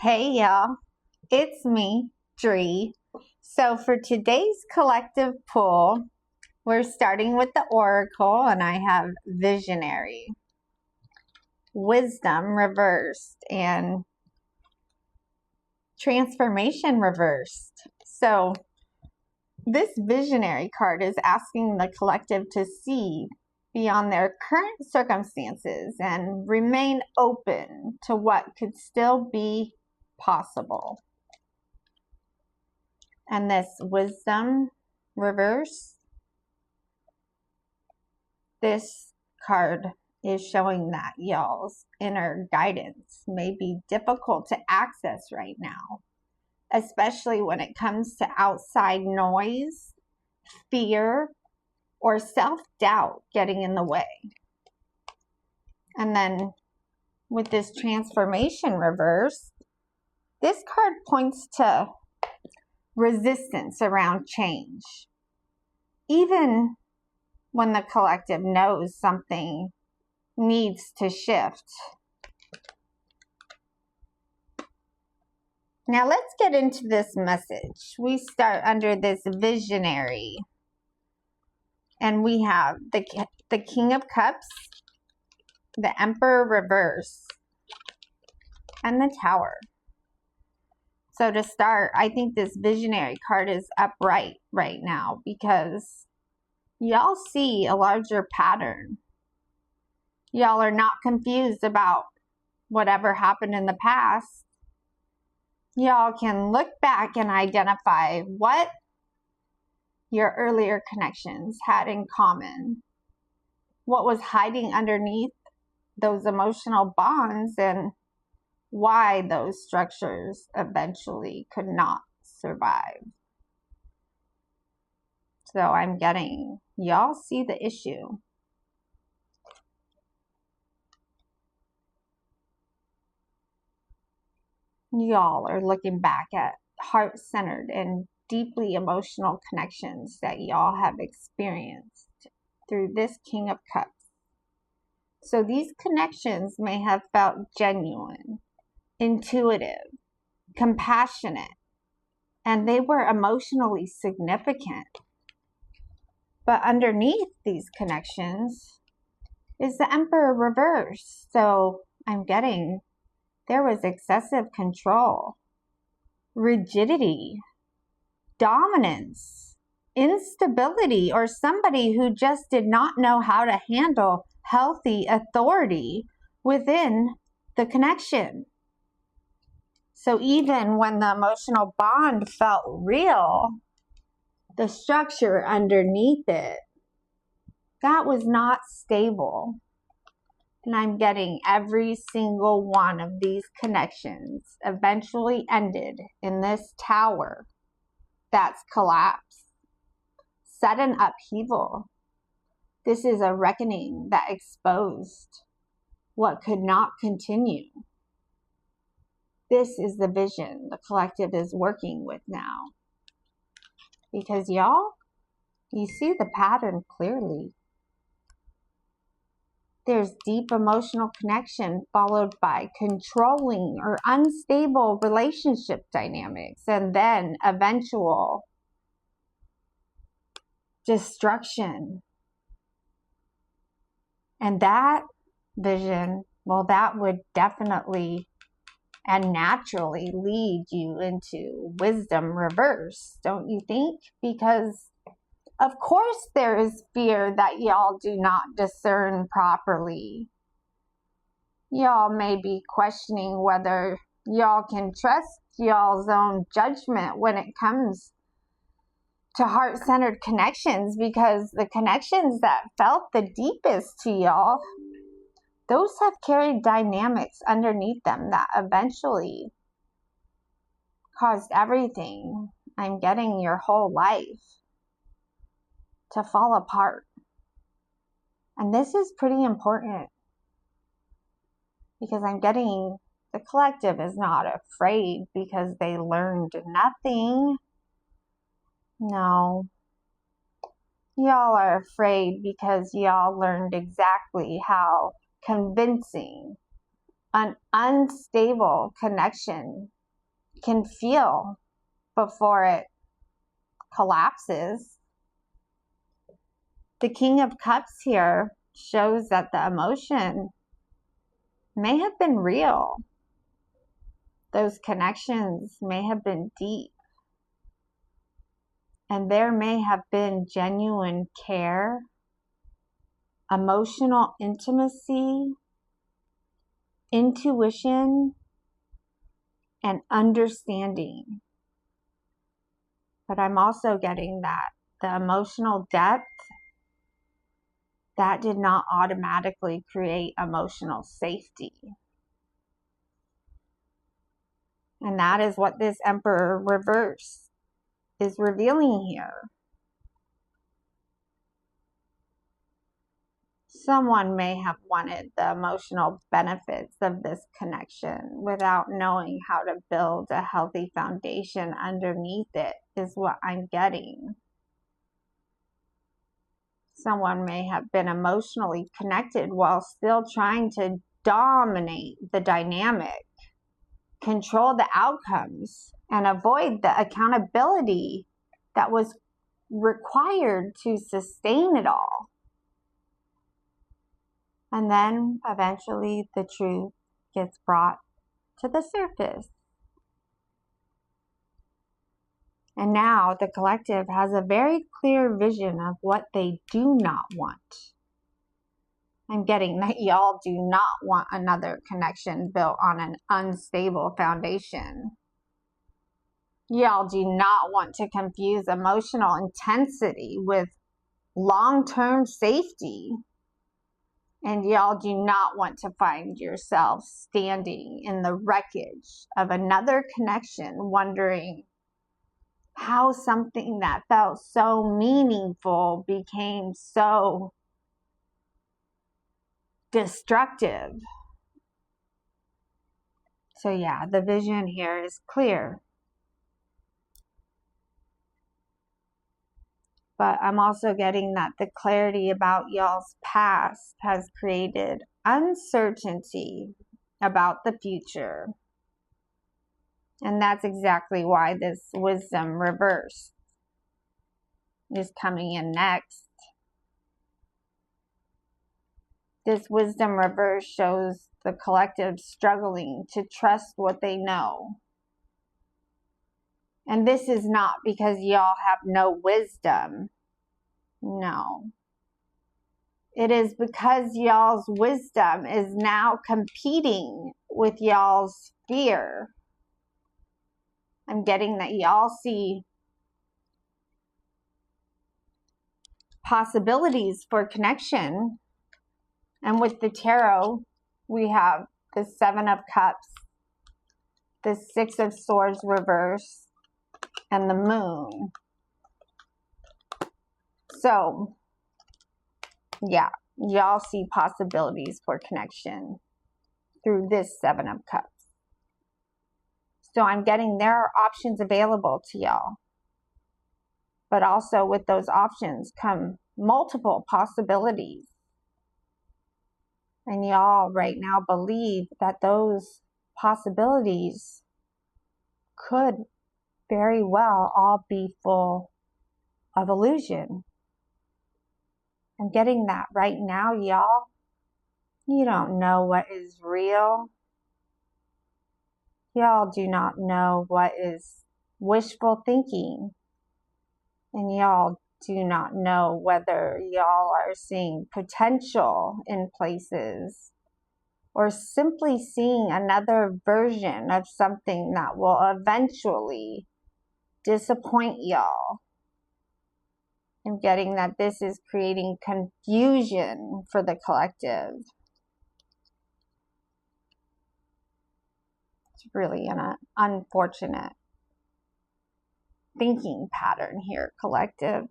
Hey y'all, it's me, Dree. So for today's collective pull, we're starting with the Oracle, and I have Visionary, Wisdom reversed, and Transformation reversed. So this Visionary card is asking the collective to see beyond their current circumstances and remain open to what could still be possible. And this Wisdom reverse, this card is showing that y'all's inner guidance may be difficult to access right now, especially when it comes to outside noise, fear, or self-doubt getting in the way. And then with this Transformation reverse, this card points to resistance around change. Even when the collective knows something needs to shift. Now let's get into this message. We start under this Visionary. And we have the King of Cups, the Emperor reverse, and the Tower. So to start, I think this Visionary card is upright right now because y'all see a larger pattern. Y'all are not confused about whatever happened in the past. Y'all can look back and identify what your earlier connections had in common, what was hiding underneath those emotional bonds, and why those structures eventually could not survive. So I'm getting, y'all see the issue. Y'all are looking back at heart-centered and deeply emotional connections that y'all have experienced through this King of Cups. So these connections may have felt genuine, intuitive, compassionate, and they were emotionally significant. But underneath these connections is the Emperor reverse. So I'm getting there was excessive control, rigidity, dominance, instability, or somebody who just did not know how to handle healthy authority within the connection. So even when the emotional bond felt real, the structure underneath it, that was not stable. And I'm getting every single one of these connections eventually ended in this tower that's collapsed, sudden upheaval. This is a reckoning that exposed what could not continue. This is the vision the collective is working with now. Because y'all, you see the pattern clearly. There's deep emotional connection followed by controlling or unstable relationship dynamics, and then eventual destruction. And that vision, well, that would definitely and naturally lead you into wisdom reverse, don't you think? Because of course there is fear that y'all do not discern properly. Y'all may be questioning whether y'all can trust y'all's own judgment when it comes to heart-centered connections, because the connections that felt the deepest to y'all, those have carried dynamics underneath them that eventually caused everything, I'm getting your whole life, to fall apart. And this is pretty important because I'm getting the collective is not afraid because they learned nothing. No. Y'all are afraid because y'all learned exactly how convincing an unstable connection can feel before it collapses. The King of Cups here shows that the emotion may have been real. Those connections may have been deep. And there may have been genuine care, emotional intimacy, intuition, and understanding. But I'm also getting that the emotional depth, that did not automatically create emotional safety. And that is what this Emperor reverse is revealing here. Someone may have wanted the emotional benefits of this connection without knowing how to build a healthy foundation underneath it, is what I'm getting. Someone may have been emotionally connected while still trying to dominate the dynamic, control the outcomes, and avoid the accountability that was required to sustain it all. And then eventually the truth gets brought to the surface. And now the collective has a very clear vision of what they do not want. I'm getting that y'all do not want another connection built on an unstable foundation. Y'all do not want to confuse emotional intensity with long-term safety. And y'all do not want to find yourselves standing in the wreckage of another connection, wondering how something that felt so meaningful became so destructive. So yeah, the vision here is clear. But I'm also getting that the clarity about y'all's past has created uncertainty about the future. And that's exactly why this wisdom reverse is coming in next. This wisdom reverse shows the collective struggling to trust what they know. And this is not because y'all have no wisdom. No. It is because y'all's wisdom is now competing with y'all's fear. I'm getting that y'all see possibilities for connection. And with the tarot, we have the Seven of Cups, the Six of Swords reverse, and the Moon. So, yeah, y'all see possibilities for connection through this Seven of Cups. So I'm getting there are options available to y'all. But also with those options come multiple possibilities. And y'all right now believe that those possibilities could very well all be full of illusion. I'm getting that right now, y'all. You don't know what is real. Y'all do not know what is wishful thinking. And y'all do not know whether y'all are seeing potential in places or simply seeing another version of something that will eventually disappoint y'all. I'm getting that this is creating confusion for the collective. It's really an unfortunate thinking pattern here, collective.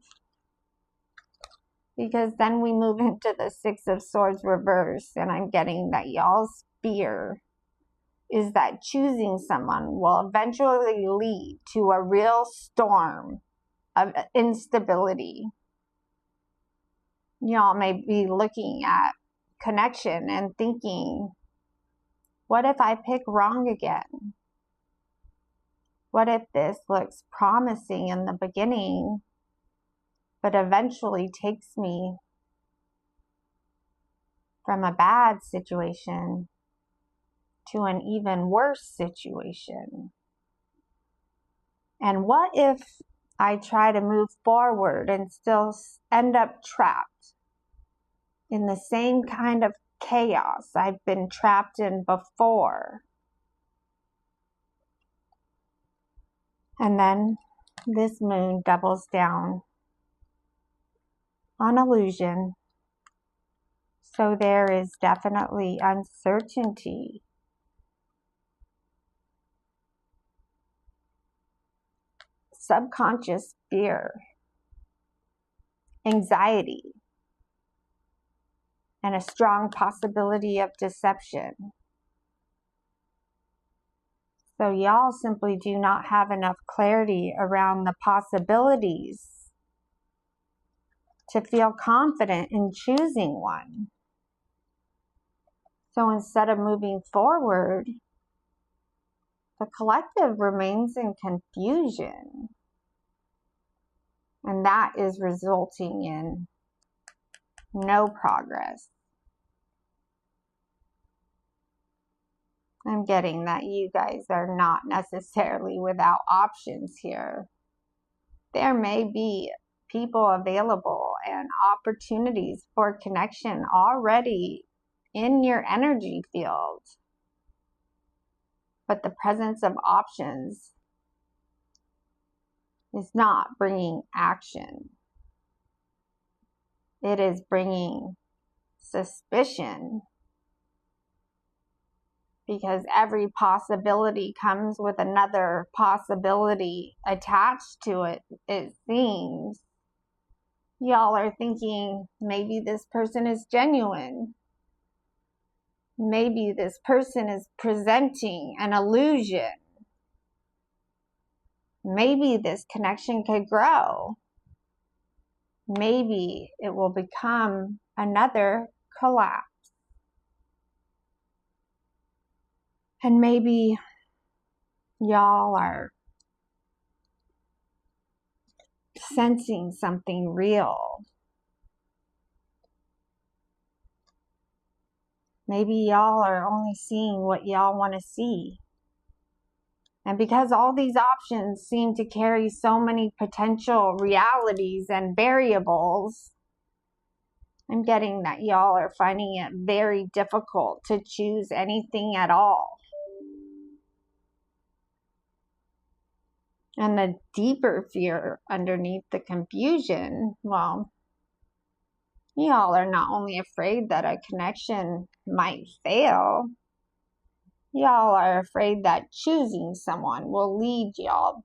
Because then we move into the Six of Swords reverse, and I'm getting that y'all's fear is that choosing someone will eventually lead to a real storm of instability. Y'all may be looking at connection and thinking, What if I pick wrong again? What if this looks promising in the beginning, but eventually takes me from a bad situation to an even worse situation? And what if I try to move forward and still end up trapped in the same kind of chaos I've been trapped in before? And then this moon doubles down on illusion. So there is definitely uncertainty. Subconscious fear, anxiety, and a strong possibility of deception. So y'all simply do not have enough clarity around the possibilities to feel confident in choosing one. So instead of moving forward, the collective remains in confusion. And that is resulting in no progress. I'm getting that you guys are not necessarily without options here. There may be people available and opportunities for connection already in your energy field. But the presence of options is not bringing action. It is bringing suspicion, because every possibility comes with another possibility attached to it, it seems. Y'all are thinking maybe this person is genuine. Maybe this person is presenting an illusion. Maybe this connection could grow. Maybe it will become another collapse. And maybe y'all are sensing something real. Maybe y'all are only seeing what y'all want to see. And because all these options seem to carry so many potential realities and variables, I'm getting that y'all are finding it very difficult to choose anything at all. And the deeper fear underneath the confusion, well, y'all are not only afraid that a connection might fail, y'all are afraid that choosing someone will lead y'all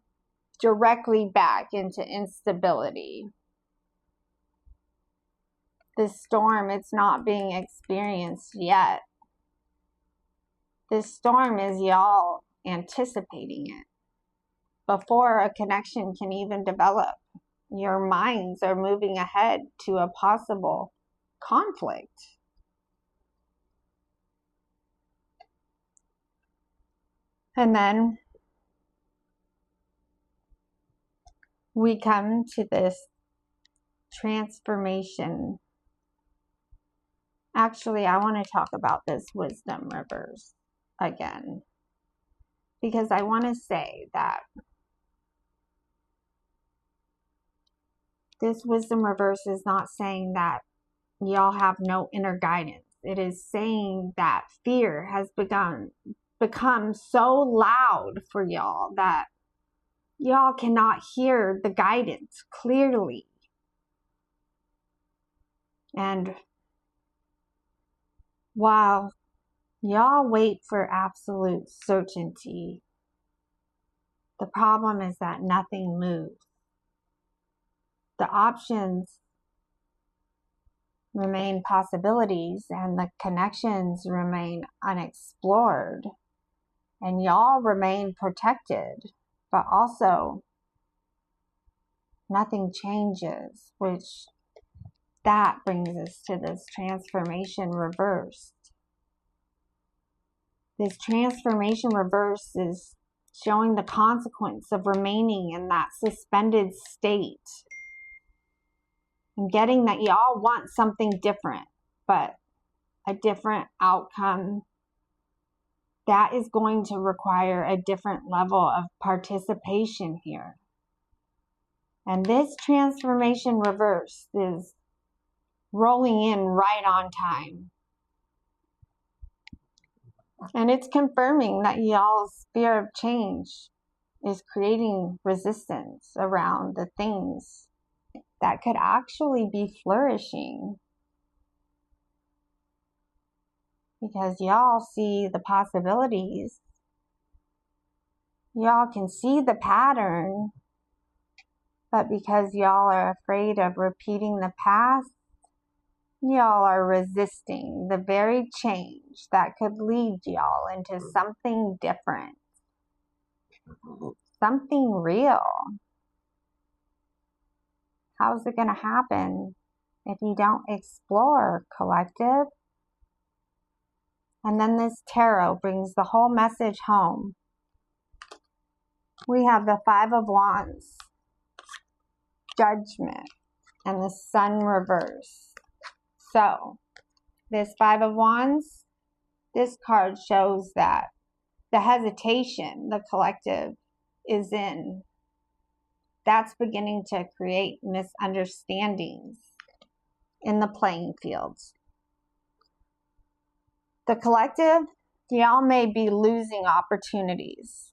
directly back into instability. This storm, it's not being experienced yet. This storm is y'all anticipating it. Before a connection can even develop, your minds are moving ahead to a possible conflict. And then we come to this transformation. Actually, I want to talk about this wisdom reverse again, because I want to say that this wisdom reverse is not saying that y'all have no inner guidance. It is saying that fear has become so loud for y'all that y'all cannot hear the guidance clearly. And while y'all wait for absolute certainty, the problem is that nothing moves. The options remain possibilities and the connections remain unexplored, and y'all remain protected, but also nothing changes, which that brings us to this transformation reversed. This transformation reverse is showing the consequence of remaining in that suspended state and getting that y'all want something different, but a different outcome that is going to require a different level of participation here. And this transformation reverse is rolling in right on time. And it's confirming that y'all's fear of change is creating resistance around the things that could actually be flourishing. Because y'all see the possibilities. Y'all can see the pattern. But because y'all are afraid of repeating the past, y'all are resisting the very change that could lead y'all into something different. Something real. How's it going to happen if you don't explore, collective? And then this tarot brings the whole message home. We have the Five of Wands, Judgment, and the Sun reverse. So, this Five of Wands, this card shows that the hesitation the collective is in, that's beginning to create misunderstandings in the playing fields. The collective, y'all may be losing opportunities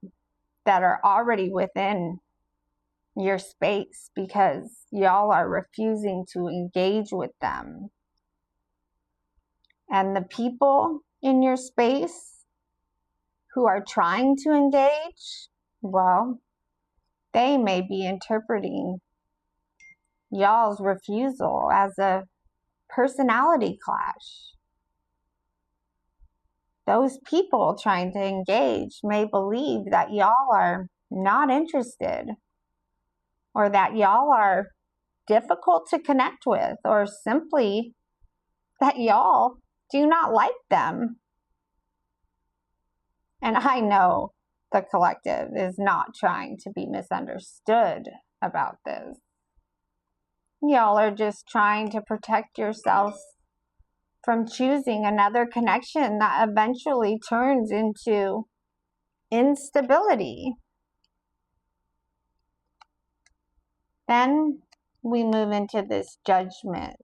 that are already within your space because y'all are refusing to engage with them. And the people in your space who are trying to engage, well, they may be interpreting y'all's refusal as a personality clash. Those people trying to engage may believe that y'all are not interested, or that y'all are difficult to connect with, or simply that y'all do not like them. And I know the collective is not trying to be misunderstood about this. Y'all are just trying to protect yourselves from choosing another connection that eventually turns into instability. Then we move into this Judgment.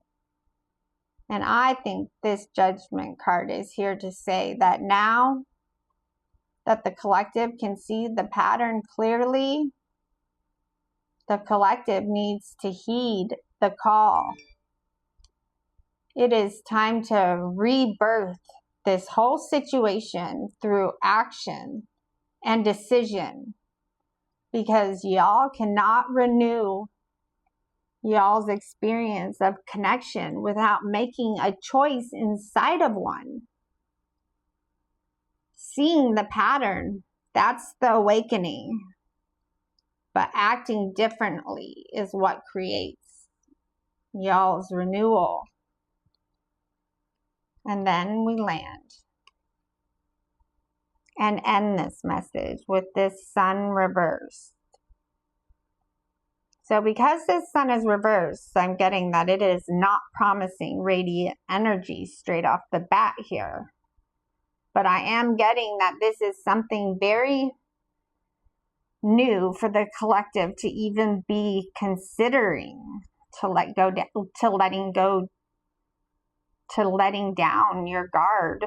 And I think this Judgment card is here to say that now that the collective can see the pattern clearly, the collective needs to heed the call. It is time to rebirth this whole situation through action and decision, because y'all cannot renew y'all's experience of connection without making a choice inside of one. Seeing the pattern, that's the awakening. But acting differently is what creates y'all's renewal. And then we land and end this message with this Sun reversed. So because this Sun is reversed, I'm getting that it is not promising radiant energy straight off the bat here. But I am getting that this is something very new for the collective to even be considering, to letting down your guard.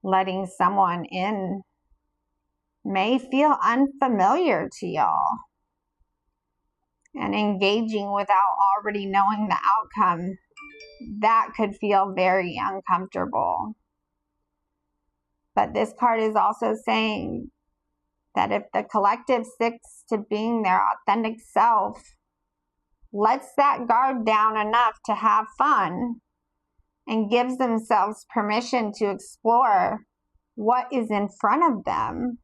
Letting someone in may feel unfamiliar to y'all. And engaging without already knowing the outcome, that could feel very uncomfortable. But this card is also saying that if the collective sticks to being their authentic self, lets that guard down enough to have fun, and gives themselves permission to explore what is in front of them,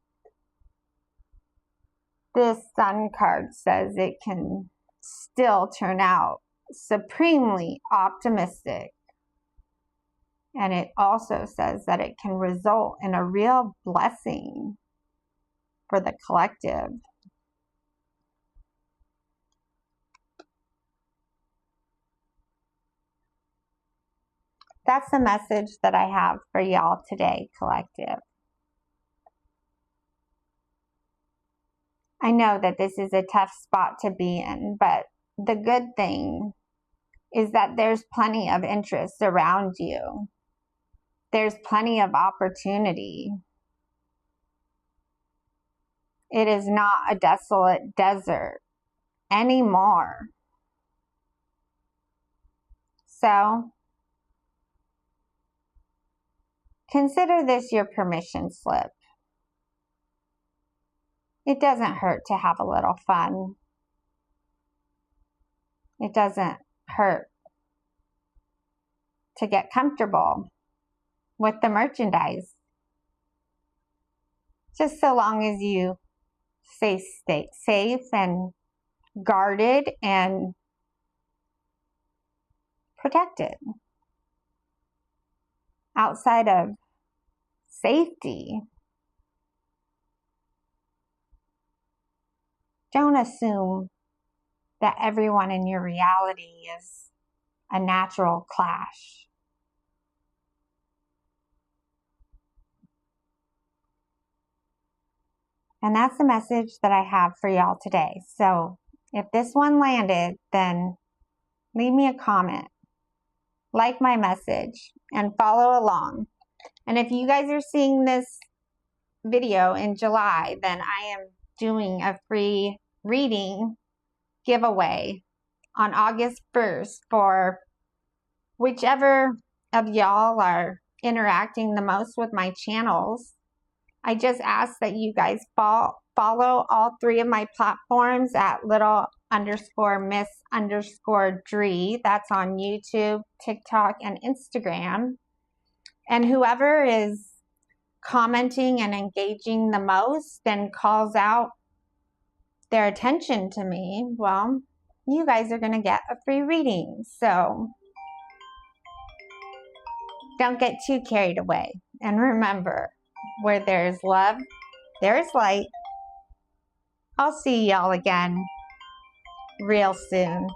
this Sun card says it can still turn out supremely optimistic And it also says that it can result in a real blessing for the collective. That's the message that I have for y'all today, collective. I know that this is a tough spot to be in, but the good thing is that there's plenty of interest around you. There's plenty of opportunity. It is not a desolate desert anymore. So, consider this your permission slip. It doesn't hurt to have a little fun. It doesn't hurt to get comfortable with the merchandise. Just so long as you stay safe and guarded and protected. Outside of safety, don't assume that everyone in your reality is a natural clash. And that's the message that I have for y'all today. So if this one landed, then leave me a comment, like my message, and follow along. And if you guys are seeing this video in July, then I am doing a free reading giveaway on August 1st for whichever of y'all are interacting the most with my channels. I just ask that you guys follow all three of my platforms at little_miss_Dree. That's on YouTube, TikTok, and Instagram. And whoever is commenting and engaging the most and calls out their attention to me, well, you guys are going to get a free reading. So don't get too carried away. And remember, where there's love, there's light. I'll see y'all again real soon.